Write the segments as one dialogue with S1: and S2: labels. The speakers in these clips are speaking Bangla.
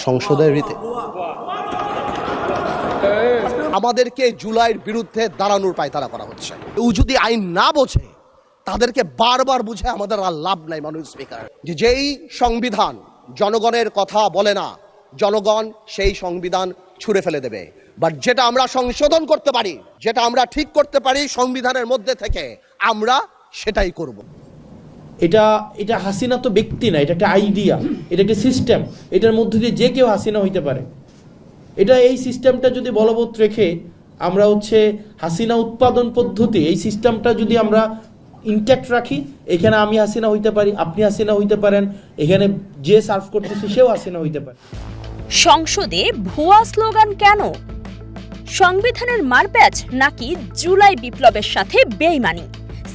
S1: সংসদের রীতি। আমাদেরকে জুলাইয়ের বিরুদ্ধে দাঁড়ানোর পায়তারা করা হচ্ছে। ও যদি আইন না বোঝে তাদেরকে বারবার বুঝে আমাদের আর লাভ নাই। মানুষ স্পিকার, যেই সংবিধান জনগণের কথা বলে না, জনগণ সেই সংবিধান ছুঁড়ে ফেলে দেবে। বাট যেটা আমরা সংশোধন করতে পারি, যেটা আমরা ঠিক করতে পারি সংবিধানের মধ্যে থেকে, আমরা সেটাই করব।
S2: এটা হাসিনা তো ব্যক্তি না, এটা একটা আইডিয়া, এটা একটা সিস্টেম। এটার মধ্যে দিয়ে যে কেউ হাসিনা হইতে পারে। এই সিস্টেমটা যদি বলবৎ রেখে আমরা হাসিনা উৎপাদন পদ্ধতি, এই সিস্টেমটা যদি আমরা ইনট্যাক্ট রাখি, এখানে আমি হাসিনা হইতে পারি, আপনি হাসিনা হইতে পারেন, এখানে যে সার্ভ করতেছে সেও হাসিনা হইতে পারে।
S3: সংসদে ভুয়া স্লোগান কেন? সংবিধানের মারপ্যাচ নাকি জুলাই বিপ্লবের সাথে বেইমানি?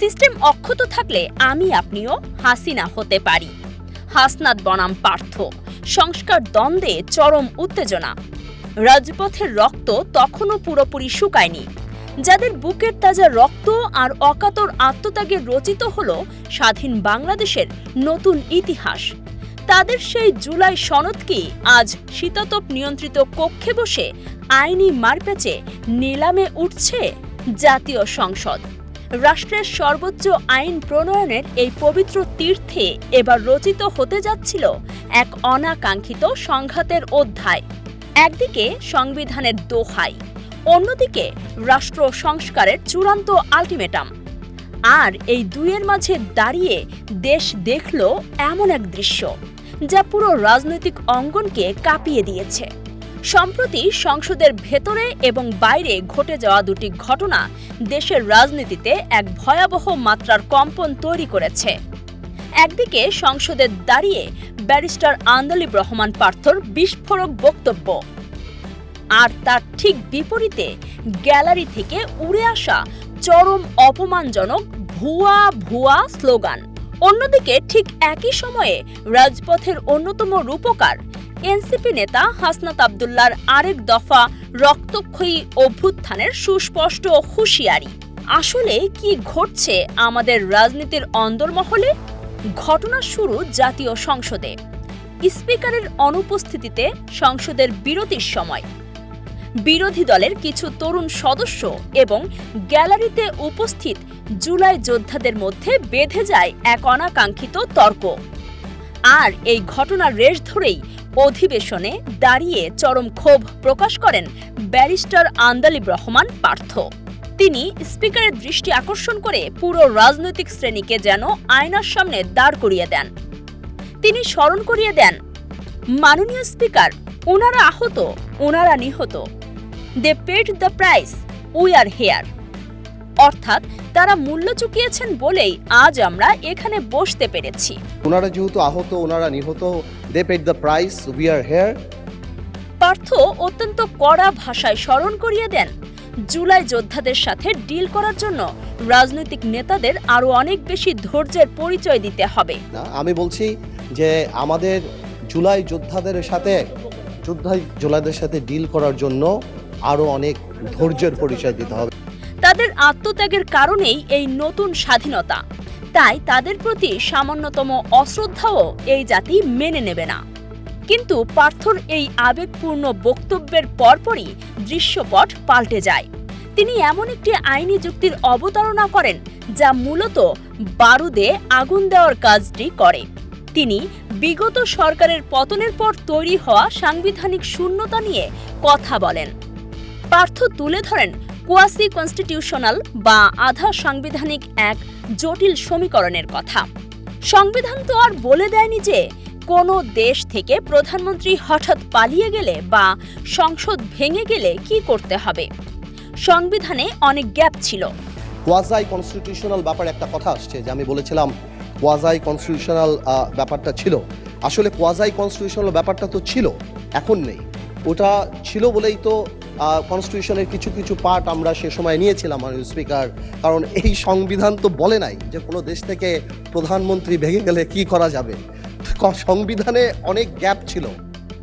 S3: সিস্টেম অক্ষত থাকলে আমি আপনিও হাসিনা হতে পারি। হাসনাত বনাম পার্থ, সংস্কার দ্বন্দ্বে চরম উত্তেজনা। রাজপথের রক্ত তখনও পুরোপুরি শুকায়নি। যাদের বুকের তাজা রক্ত আর অকাতর আত্মত্যাগে রচিত হলো স্বাধীন বাংলাদেশের নতুন ইতিহাস, তাদের সেই জুলাই সনদ কি আজ শীতাতপ নিয়ন্ত্রিত কক্ষে বসে আইনি মারপ্যাচে নিলামে উঠছে? জাতীয় সংসদ, রাষ্ট্রের সর্বোচ্চ আইন প্রণয়নের এই পবিত্র তীর্থে এবার রচিত হতে যাচ্ছিল এক অনাকাঙ্ক্ষিত সংঘাতের অধ্যায়। একদিকে সংবিধানের দোহাই, অন্যদিকে রাষ্ট্র সংস্কারের চূড়ান্ত আল্টিমেটাম। আর এই দুইয়ের মাঝে দাঁড়িয়ে দেশ দেখল এমন এক দৃশ্য যা পুরো রাজনৈতিক অঙ্গনকে কাঁপিয়ে দিয়েছে। সম্প্রতি সংসদের ভেতরে এবং বাইরে ঘটে যাওয়া দুটি ঘটনা দেশের রাজনীতিতে এক ভয়াবহ মাত্রার কম্পন তৈরি করেছে। একদিকে সংসদে দাঁড়িয়ে ব্যারিস্টার আন্দালিব রহমান পার্থর বিস্ফোরক বক্তব্য, আর তার ঠিক বিপরীতে গ্যালারি থেকে উড়ে আসা চরম অপমানজনক ভুয়া স্লোগান। অন্যদিকে ঠিক একই সময়ে রাজপথের অন্যতম রূপকার এনসিপি নেতা হাসনাত আব্দুল্লাহর আরেক দফা রক্তক্ষয়ী অভ্যুত্থানের সুস্পষ্ট হুঁশিয়ারি। আসলে কি ঘটছে আমাদের রাজনীতির অন্দরমহলে? ঘটনা শুরু জাতীয় সংসদে। স্পিকারের অনুপস্থিতিতে সংসদের বিরতির সময় বিরোধী দলের কিছু তরুণ সদস্য এবং গ্যালারিতে উপস্থিত জুলাই যোদ্ধাদের মধ্যে বেঁধে যায় এক অনাকাঙ্ক্ষিত তর্ক। আর এই ঘটনার রেশ ধরেই অধিবেশনে দাঁড়িয়ে চরম ক্ষোভ প্রকাশ করেন ব্যারিস্টার আন্দালিব রহমান পার্থ। তিনি স্পিকারের দৃষ্টি আকর্ষণ করে পুরো রাজনৈতিক শ্রেণীকে যেন আয়নার সামনে দাঁড় করিয়ে দেন। তিনি স্মরণ করিয়ে দেন, মাননীয় স্পিকার, ওনারা আহত, ওনারা নিহত, they paid the price, we are here. অর্থাৎ তারা মূল্য চুকিয়েছেন বলেই আজ আমরা এখানে বসতে পেরেছি।
S1: ওনারা যেহেতু আহত, ওনারা নিহত, they paid the price, we are here.
S3: Partha অত্যন্ত কড়া ভাষায় স্মরণ করিয়ে দেন, জুলাই যোদ্ধাদের সাথে ডিল করার জন্য রাজনৈতিক নেতাদের আরো অনেক বেশি ধৈর্যের পরিচয় দিতে হবে।
S1: আমি বলছি যে আমাদের জুলাই যোদ্ধাদের সাথে ডিল করার জন্য আরো অনেক ধৈর্যের পরিচয় দিতে হবে।
S3: তাদের আত্মত্যাগের কারণেই এই নতুন স্বাধীনতা, তাই তাদের প্রতি সামান্যতম অশ্রদ্ধাও এই জাতি মেনে নেবে না। কিন্তু পার্থর এই আবেগপূর্ণ বক্তব্যের পরপরই দৃশ্যপট পাল্টে যায়। তিনি এমন একটি আইনি যুক্তির অবতারণা করেন যা মূলত বারুদে আগুন দেওয়ার কাজটি করে। তিনি বিগত সরকারের পতনের পর তৈরি হওয়া সাংবিধানিক শূন্যতা নিয়ে কথা বলেন। পার্থ তুলে ধরেন কোয়াসি কনস্টিটিউশনাল বা আধা সাংবিধানিক এক জটিল সমীকরণের কথা। সংবিধান তো আর বলে দেয়নি যে কোনো দেশ থেকে প্রধানমন্ত্রী হঠাৎ পালিয়ে গেলে বা সংসদ ভেঙে গেলে কি করতে হবে। সংবিধানে অনেক গ্যাপ ছিল।
S1: কোয়াজাই কনস্টিটিউশনাল ব্যাপার একটা কথা আসছে, যে আমি বলেছিলাম কোয়াজাই কনস্টিটিউশনাল ব্যাপারটা ছিল। আসলে কোয়াজাই কনস্টিটিউশনাল ব্যাপারটা তো ছিল, এখন নেই। ওটা ছিল বলেই তো কনস্টিটিউশনের কিছু কিছু পার্ট আমরা সে সময় নিয়েছিলাম মাননীয় স্পিকার। কারণ এই সংবিধান তো বলে নাই যে কোনো দেশ থেকে প্রধানমন্ত্রী ভেঙে গেলে কি করা যাবে। সংবিধানে অনেক গ্যাপ ছিল।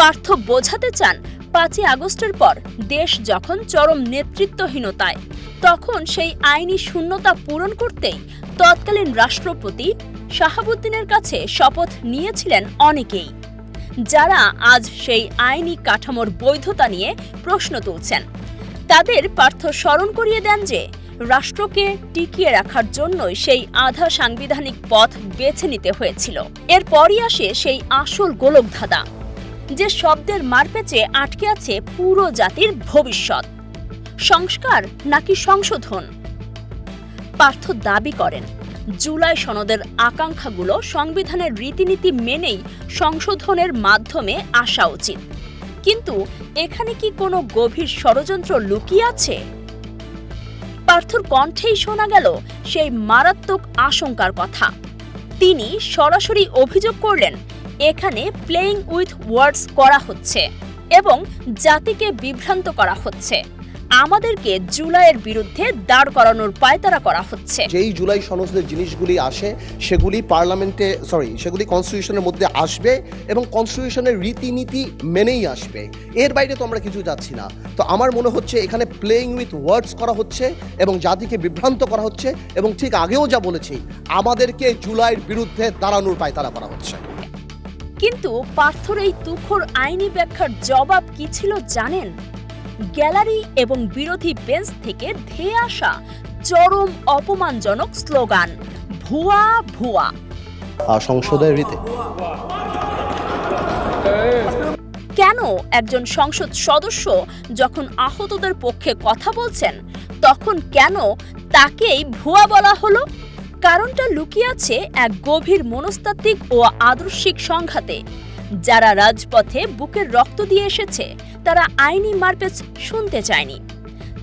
S3: পার্থ বোঝাতে চান, 5ই আগস্টের পর দেশ যখন চরম নেতৃত্বহীনতায়, তখন সেই আইনি শূন্যতা পূরণ করতেই তৎকালীন রাষ্ট্রপতি শাহাবুদ্দিনের কাছে শপথ নিয়েছিলেন অনেকেই। যারা আজ সেই আইনি কাঠামোর বৈধতা নিয়ে প্রশ্ন তুলছেন। তাদের পার্থ স্মরণ করিয়ে দেন যে রাষ্ট্রকে টিকিয়ে রাখার জন্যই সেই আধা সাংবিধানিক পথ বেছে নিতে হয়েছিল। এরপরই আসে সেই আসল গোলকধাঁধা, যে শব্দের মারপ্যাচে আটকে আছে পুরো জাতির ভবিষ্যৎ। সংস্কার নাকি সংশোধন? পার্থ দাবি করেন জুলাই সনদের আকাঙ্ক্ষাগুলো সংবিধানের রীতিনীতি মেনেই সংশোধনের মাধ্যমে আসা উচিত। কিন্তু এখানে কি কোনো গভীর ষড়যন্ত্র লুকিয়ে আছে? পার্থর কণ্ঠেই শোনা গেল সেই মারাত্মক আশঙ্কার কথা। তিনি সরাসরি অভিযোগ করলেন এখানে প্লেইং উইথ ওয়ার্ডস করা হচ্ছে এবং জাতিকে বিভ্রান্ত করা হচ্ছে। আমাদেরকে জুলাইয়ের বিরুদ্ধে দাঁড় করানোর পায়তারা করা হচ্ছে।
S1: যেই জুলাই সনদের জিনিসগুলি আসে সেগুলি সেগুলি কনস্টিটিউশনের মধ্যে আসবে এবং কনস্টিটিউশনের রীতিনীতি মেনেই আসবে। এর বাইরে তো আমরা কিছু যাচ্ছি না। তো আমার মনে হচ্ছে এখানে প্লেইং উইথ ওয়ার্ডস করা হচ্ছে এবং জাতিকে বিভ্রান্ত করা হচ্ছে, এবং ঠিক আগেও যা বলেছি, আমাদেরকে জুলাইয়ের বিরুদ্ধে দাঁড়ানোর পায়তারা করা হচ্ছে।
S3: কিন্তু পার্থর এই তুখোড় আইনি ব্যাখ্যার জবাব কি ছিল জানেন? গ্যালারি এবং বিরোধী বেঞ্চ থেকে ধেয়ে আসা চরম অপমানজনক স্লোগান, ভুয়া ভুয়া।
S1: সংসদের রীতি
S3: কেন একজন সংসদ সদস্য যখন আহতদের পক্ষে কথা বলছেন তখন কেন তাকেই ভুয়া বলা হলো? কারণটা লুকিয়ে আছে এক গভীর মনস্তাত্ত্বিক ও আদর্শিক সংঘাতে। যারা রাজপথে বুকের রক্ত দিয়ে এসেছে তারা আইনি মারপ্যাচ শুনতে চায়নি।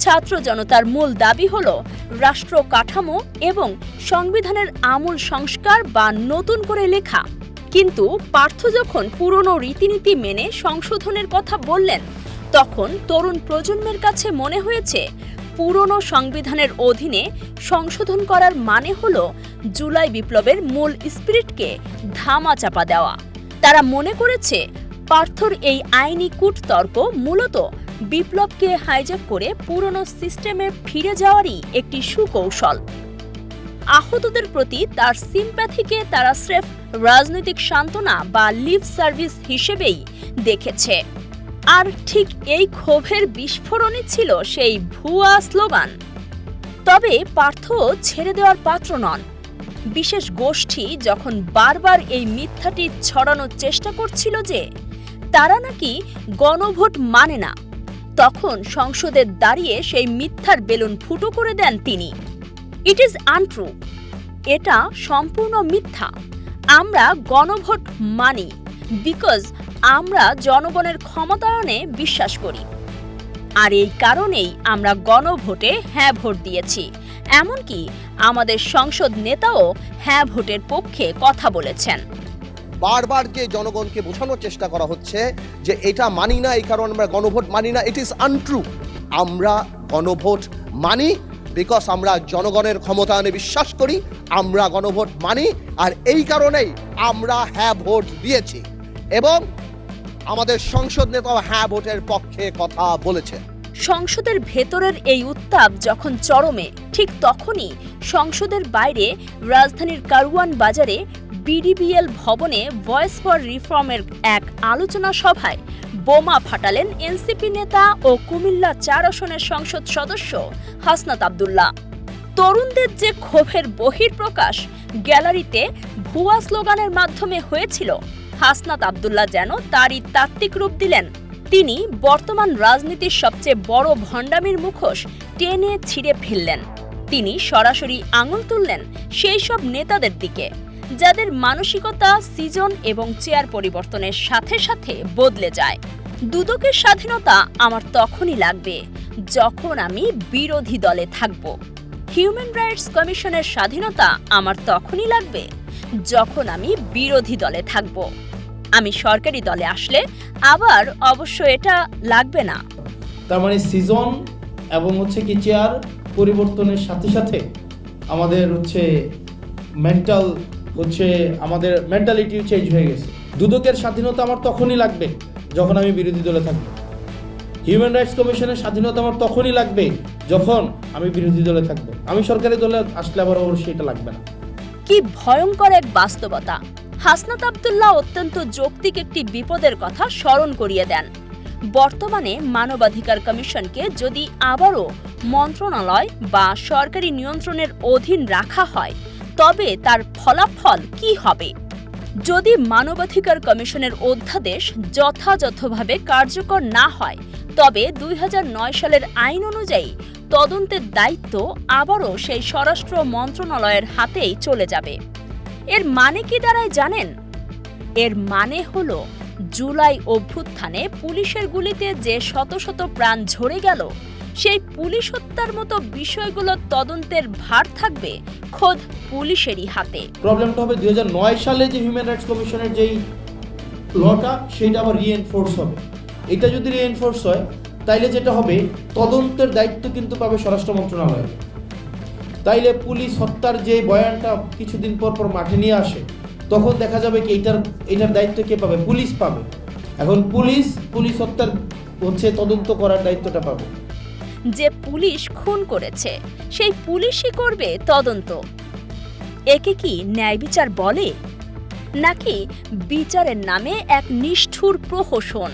S3: ছাত্র জনতার মূল দাবি হল রাষ্ট্র কাঠামো এবং সংবিধানের আমূল সংস্কার বা নতুন করে লেখা। কিন্তু পার্থ যখন পুরনো রীতিনীতি মেনে সংশোধনের কথা বললেন তখন তরুণ প্রজন্মের কাছে মনে হয়েছে পুরনো সংবিধানের অধীনে সংশোধন করার মানে হল জুলাই বিপ্লবের মূল স্পিরিটকে ধামাচাপা দেওয়া। তারা মনে করেছে পার্থর এই আইনি কূটতর্ক মূলত বিপ্লবকে হাইজ্যাক করে পুরনো সিস্টেমে ফিরে যাওয়ারই একটি সুকৌশল। আহতদের প্রতি তার সিম্প্যাথিকে তারা স্রেফ রাজনৈতিক সান্ত্বনা বা লিভ সার্ভিস হিসেবেই দেখেছে। আর ঠিক এই ক্ষোভের বিস্ফোরণই ছিল সেই ভুয়া স্লোগান। তবে পার্থ ছেড়ে দেওয়ার পাত্র নন। বিশেষ গোষ্ঠী যখন বারবার এই মিথ্যাটি ছড়ানোর চেষ্টা করছিল যে তারা নাকি গণভোট মানে না, তখন সংসদে দাঁড়িয়ে সেই মিথ্যার বেলুন ফুটো করে দেন তিনি। ইট ইজ আনট্রু, এটা সম্পূর্ণ মিথ্যা। আমরা গণভোট মানি বিকজ আমরা জনগণের ক্ষমতায়নে বিশ্বাস করি। আর এই কারণেই আমরা গণভোটে হ্যাঁ ভোট দিয়েছি। এমনকি আমাদের সংসদ নেতাও হ্যাঁ ভোটের পক্ষে কথা বলেছেন।
S1: বারবার যে জনগণকে বোঝানোর চেষ্টা করা হচ্ছে যে এটা মানি না, এই কারণে আমরা গণভোট মানি না, ইট ইজ আনট্রু। আমরা গণভোট মানি বিকজ আমরা জনগণের ক্ষমতায়নে বিশ্বাস করি, আমরা গণভোট মানি, আর এই কারণেই আমরা হ্যাঁ ভোট দিয়েছি। এবং আমাদের সংসদ নেতাও হ্যাঁ ভোটের পক্ষে কথা বলেছে।
S3: সংসদের ভেতরের এই উত্তাপ যখন চরমে, ঠিক তখনই সংসদের বাইরে রাজধানীর কারওয়ান বাজারে বিডিবিএল ভবনে ভয়েস ফর রিফর্মের এক আলোচনা সভায় বোমা ফাটালেন এনসিপি নেতা ও কুমিল্লা ৪ আসনের সংসদ সদস্য হাসনাত আব্দুল্লাহ। তরুণদের যে ক্ষোভের বহিঃপ্রকাশ গ্যালারিতে ভুয়া স্লোগানের মাধ্যমে হয়েছিল, হাসনাত আব্দুল্লাহ যেন তারই তাত্ত্বিক রূপ দিলেন। তিনি বর্তমান রাজনীতির সবচেয়ে বড় ভণ্ডামির মুখোশ টেনে ছিঁড়ে ফেললেন। তিনি সরাসরি আঙুল তুললেন সেই সব নেতাদের দিকে যাদের মানসিকতা সিজন এবং চেয়ার পরিবর্তনের সাথে সাথে বদলে যায়। দুদকের স্বাধীনতা আমার তখনই লাগবে যখন আমি বিরোধী দলে থাকব। হিউম্যান রাইটস কমিশনের স্বাধীনতা আমার তখনই লাগবে যখন আমি বিরোধী দলে থাকব। আমি সরকারি দলে আসলে আবার অবশ্য এটা লাগবে না।
S2: তার মানে সিজন এবং কি চেয়ার পরিবর্তনের সাথে সাথে আমাদের আমাদের মেন্টালিটি চেঞ্জ হয়ে গেছে। দুদকের স্বাধীনতা আমার তখনই লাগবে যখন আমি বিরোধী দলে থাকবো। হিউম্যান রাইটস কমিশনের স্বাধীনতা আমার তখনই লাগবে যখন আমি বিরোধী দলে থাকবো। আমি সরকারি দলে আসলে আবার অবশ্যই এটা লাগবে না।
S3: কি ভয়ঙ্কর এক বাস্তবতা! হাসনাত আব্দুল্লাহ অত্যন্ত যৌক্তিক একটি বিপদের কথা স্মরণ করিয়ে দেন। বর্তমানে মানবাধিকার কমিশনকে যদি আবারও মন্ত্রণালয় বা সরকারি নিয়ন্ত্রণের অধীন রাখা হয়, তবে তার ফলাফল কি হবে? যদি মানবাধিকার কমিশনের অধ্যাদেশ যথাযথভাবে কার্যকর না হয়, তবে 2009 সালের আইন অনুযায়ী তদন্তের দায়িত্ব আবারও সেই স্বরাষ্ট্র মন্ত্রণালয়ের হাতেই চলে যাবে। এর মানে কি দাঁড়ায় জানেন? এর মানে হলো জুলাই অভ্যুত্থানে পুলিশের গুলিতে যে শত শত প্রাণ ঝরে গেল, সেই পুলিশ হত্যার মতো বিষয়গুলোর তদন্তের ভার থাকবে খোদ পুলিশেরই হাতে।
S2: প্রবলেমটা হবে 2009 সালে যে হিউম্যান রাইটস কমিশনের যেই লটা, সেটা আবার রিএনফোর্স হবে। এটা যদি রিএনফোর্স হয়, তাইলে যেটা হবে, তদন্তের দায়িত্ব কিন্তু পাবে স্বরাষ্ট্র মন্ত্রণালয়। তাইলে পুলিশ হত্যার যে বয়ানটা কিছুদিন পর পর মাঠে নিয়ে আসে, তখন দেখা যাবে কি এটার দায়িত্ব কে পাবে? পুলিশ পাবে। এখন পুলিশ হত্যার তদন্ত করার দায়িত্বটা পাবে।
S3: যে পুলিশ খুন করেছে, সেই পুলিশই করবে তদন্ত। একে কি ন্যায় বিচার বলে, নাকি বিচারের নামে এক নিষ্ঠুর প্রহসন?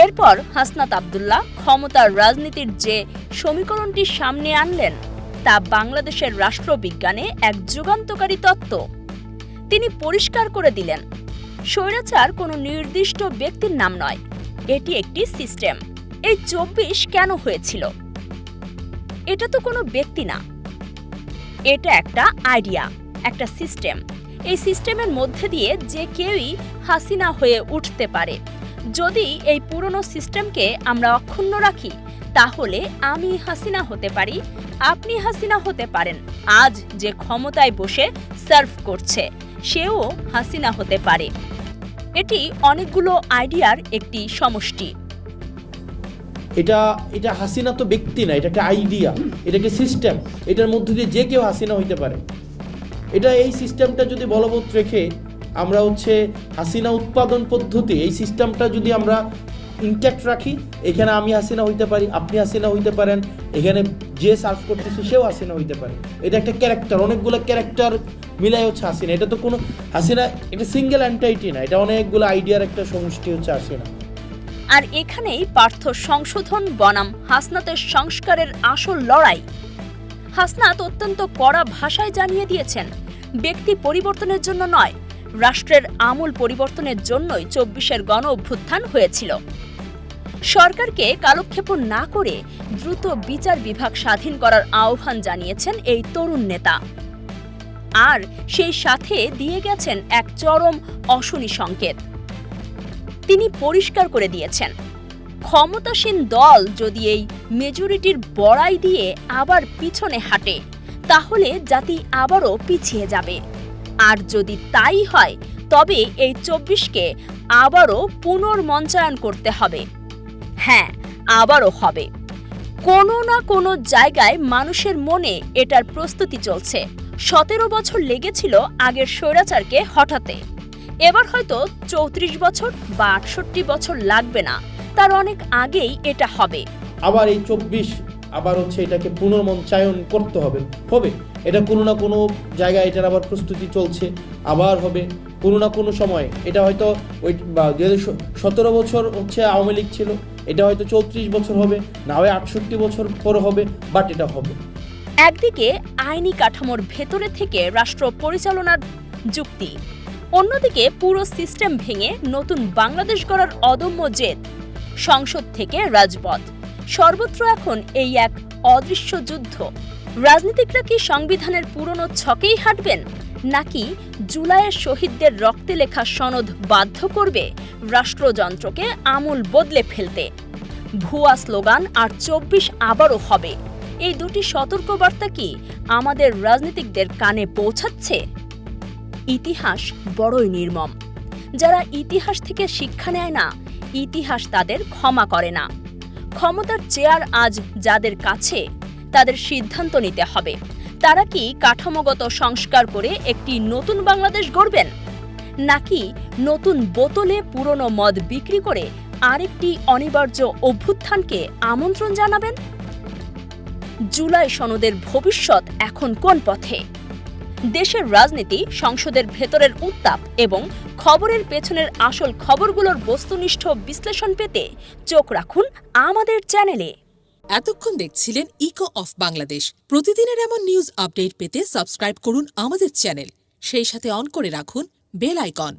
S3: এরপর হাসনাত আব্দুল্লাহ ক্ষমতার রাজনীতির যে সমীকরণটি সামনে আনলেন, তা বাংলাদেশের রাষ্ট্রবিজ্ঞানে এক যুগান্তকারী তত্ত্ব। তিনি পরিষ্কার করে দিলেন, স্বৈরাচার কোনো নির্দিষ্ট ব্যক্তির নাম নয়, এটি একটি সিস্টেম। এই 24 কেন হয়েছিল? এটা তো কোনো ব্যক্তি না, এটা একটা আইডিয়া, একটা সিস্টেম। এই সিস্টেমের মধ্যে দিয়ে যে কেউই হাসিনা হয়ে উঠতে পারে। যদি এই পুরনো সিস্টেমকে আমরা অক্ষুণ্ণ রাখি, তাহলে আমি হাসিনা হতে পারি, আপনি হাসিনা হতে পারেন। আজ যে ক্ষমতায় বসে সার্ভ করছে, সেও হাসিনা হতে পারে। এটি অনেকগুলো আইডিয়ার একটি সমষ্টি।
S2: এটা হাসিনা তো ব্যক্তি না, এটা একটা আইডিয়া, এটা একটা সিস্টেম। এটার মধ্যে দিয়ে যে কেউ হাসিনা হইতে পারে। এই সিস্টেমটা যদি বলবৎ রেখে আমরা হাসিনা উৎপাদন পদ্ধতি, এই সিস্টেমটা যদি আমরা ইনট্যাক্ট রাখি, এখানে আমি হাসিনা হইতে পারি, আপনি হাসিনা হইতে পারেন, এখানে যে সার্ভ করতেছে সেও হাসিনা হইতে পারে। এটা একটা ক্যারেক্টার, অনেকগুলো ক্যারেক্টার মিলাই হাসিনা। এটা তো কোনো হাসিনা একটা সিঙ্গেল এন্টাইটি না, এটা অনেকগুলো আইডিয়ার একটা সমষ্টি হাসিনা।
S3: আর এখানেই পার্থ সংশোধন বনাম হাসনাতের সংস্কারের আসল লড়াই। হাসনাত অত্যন্ত কড়া ভাষায় জানিয়ে দিয়েছেন, ব্যক্তি পরিবর্তনের জন্য নয়, রাষ্ট্রের আমূল পরিবর্তনের জন্যই 24-এর গণ অভ্যুত্থান হয়েছিল। সরকারকে কালক্ষেপণ না করে দ্রুত বিচার বিভাগ স্বাধীন করার আহ্বান জানিয়েছেন এই তরুণ নেতা। আর সেই সাথে দিয়ে গেছেন এক চরম অশনি সংকেত। তিনি পরিষ্কার করে দিয়েছেন, ক্ষমতাসীন দল যদি এই মেজরিটির বড়াই দিয়ে আবার পিছনে হাঁটে, তাহলে জাতি আবারও পিছিয়ে যাবে। আর যদি তাই হয়, তবে এই 24কে আবারও পুনর্মঞ্চায়ন করতে হবে। হ্যাঁ, আবারও হবে। কোনো না কোনো জায়গায় মানুষের মনে এটার প্রস্তুতি চলছে। 17 বছর লেগেছিল আগের স্বৈরাচারকে হঠাতে। এবার হয়তো 34 বছর বা 68 বছর লাগবে না, তার অনেক আগেই এটা হবে।
S2: আবার এই 24 আবার এটাকে পুনর্মঞ্চায়ন করতে হবে। এটা কোনো না কোনো জায়গায় এটার আবার প্রস্তুতি চলছে, আবার হবে কোনো না কোনো সময়। এটা হয়তো 17 বছর আওয়ামী লীগ ছিল, এটা হয়তো 34 বছর হবে, না হয় 68 বছর পর হবে, বাট এটা হবে।
S3: একদিকে আইনি কাঠামোর ভেতরে থেকে রাষ্ট্র পরিচালনার যুক্তি, অন্যদিকে পুরো সিস্টেম ভেঙে নতুন বাংলাদেশ গড়ার অদম্য জেদ। সংসদ থেকে রাজপথ, সর্বত্র এখন এই এক অদৃশ্য যুদ্ধ। রাজনীতিকরা কি সংবিধানের পুরনো ছকেই হাঁটবেন, নাকি জুলাইয়ের শহীদদের রক্তে লেখা সনদ বাধ্য করবে রাষ্ট্রযন্ত্রকে আমূল বদলে ফেলতে? ভুয়া স্লোগান আর 24 আবারও হবে, এই দুটি সতর্কবার্তা কি আমাদের রাজনীতিকদের কানে পৌঁছাচ্ছে? ইতিহাস বড়ই নির্মম। যারা ইতিহাস থেকে শিক্ষা নেয় না, ইতিহাস তাদের ক্ষমা করে না। ক্ষমতার চেয়ার আজ যাদের কাছে, তাদের সিদ্ধান্ত নিতে হবে। তারা কি কাঠামোগত সংস্কার করে একটি নতুন বাংলাদেশ গড়বেন, নাকি নতুন বোতলে পুরনো মদ বিক্রি করে আরেকটি অনিবার্য অভ্যুত্থানকে আমন্ত্রণ জানাবেন? জুলাই সনদের ভবিষ্যৎ এখন কোন পথে? দেশের রাজনীতি, সংসদের ভেতরের উত্তাপ এবং খবরের পেছনের আসল খবরগুলোর বস্তুনিষ্ঠ বিশ্লেষণ পেতে চোখ রাখুন আমাদের চ্যানেলে।
S4: এতক্ষণ দেখছিলেন ইকো অফ বাংলাদেশ। প্রতিদিনের এমন নিউজ আপডেট পেতে সাবস্ক্রাইব করুন আমাদের চ্যানেল, সেই সাথে অন করে রাখুন বেল আইকন।